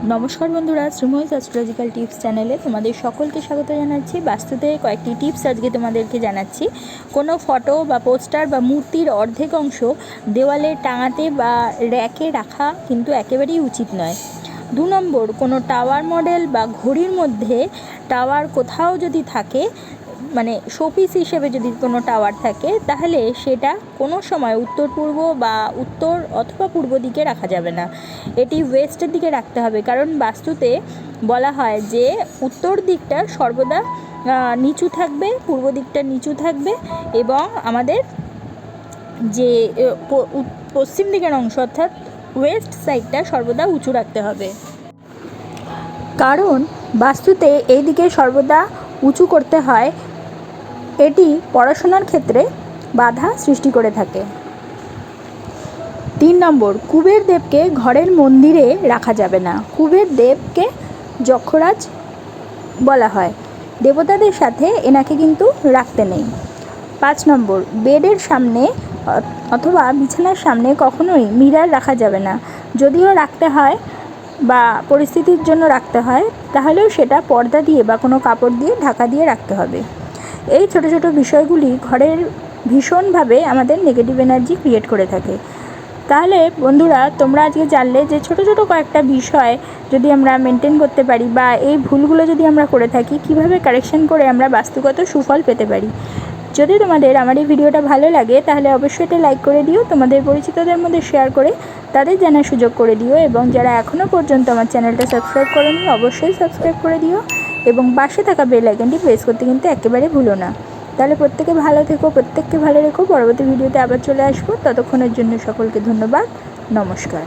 নমস্কার বন্ধুরা, Sreemoyee astrological tips চ্যানেলে তোমাদের সকলকে স্বাগত জানাচ্ছি। বাস্তুতে কয়েকটি টিপস আজকে তোমাদেরকে জানাচ্ছি। কোনো ফটো বা পোস্টার বা মূর্তির অর্ধেক অংশ দেওয়ালে টাঙাতে বা র্যাকে রাখা কিন্তু একেবারেই উচিত নয়। 2 নম্বর, কোনো টাওয়ার মডেল বা ঘড়ির মধ্যে টাওয়ার কোথাও যদি থাকে, মানে শোপিস হিসেবে যদি কোনো টাওয়ার থাকে, তাহলে সেটা কোনো সময় উত্তর পূর্ব বা উত্তর অথবা পূর্ব দিকে রাখা যাবে না। এটি ওয়েস্টের দিকে রাখতে হবে, কারণ বাস্তুতে বলা হয় যে উত্তর দিকটা সর্বদা নিচু থাকবে, পূর্ব দিকটা নিচু থাকবে, এবং আমাদের যে পশ্চিম দিকের অংশ অর্থাৎ ওয়েস্ট সাইডটা সর্বদা উঁচু রাখতে হবে। কারণ বাস্তুতে এই দিকে সর্বদা উঁচু করতে হয়, এটি পড়াশোনার ক্ষেত্রে বাধা সৃষ্টি করে থাকে। 3 নম্বর, কুবের দেবকে ঘরের মন্দিরে রাখা যাবে না। কুবের দেবকে যক্ষরাজ বলা হয়, দেবতাদের সাথে এনাকে কিন্তু রাখতে নেই। 5 নম্বর, বেডের সামনে অথবা বিছানার সামনে কখনোই মিরর রাখা যাবে না। যদিও রাখতে হয় বা পরিস্থিতির জন্য রাখতে হয়, তাহলেও সেটা পর্দা দিয়ে বা কোনো কাপড় দিয়ে ঢাকা দিয়ে রাখতে হবে। এই ছোট ছোট বিষয়গুলি ঘরের ভীষণভাবে আমাদের নেগেটিভ এনার্জি ক্রিয়েট করে থাকে। তাহলে বন্ধুরা, তোমরা আজকে জানলে যে ছোট ছোট কয়েকটা বিষয় যদি আমরা মেনটেন করতে পারি বা এই ভুলগুলো যদি আমরা করে থাকি, কিভাবে কারেকশন করে আমরা বাস্তুগত সুফল পেতে পারি। যদি তোমাদের আমার এই ভিডিওটা ভালো লাগে, তাহলে অবশ্যই এটা লাইক করে দিও, তোমাদের পরিচিতদের মধ্যে শেয়ার করে তাদের জানার সুযোগ করে দিও, এবং যারা এখনও পর্যন্ত আমার চ্যানেলটা সাবস্ক্রাইব করেনি অবশ্যই সাবস্ক্রাইব করে দিও, এবং পাশে থাকা বেল আইকনটি প্রেস করতে কিন্তু একেবারে ভুলো না। তাহলে প্রত্যেকে ভালো থেকো, প্রত্যেককে ভালো রেখো। পরবর্তী ভিডিওতে আবার চলে আসবো, ততক্ষণের জন্য সকলকে ধন্যবাদ, নমস্কার।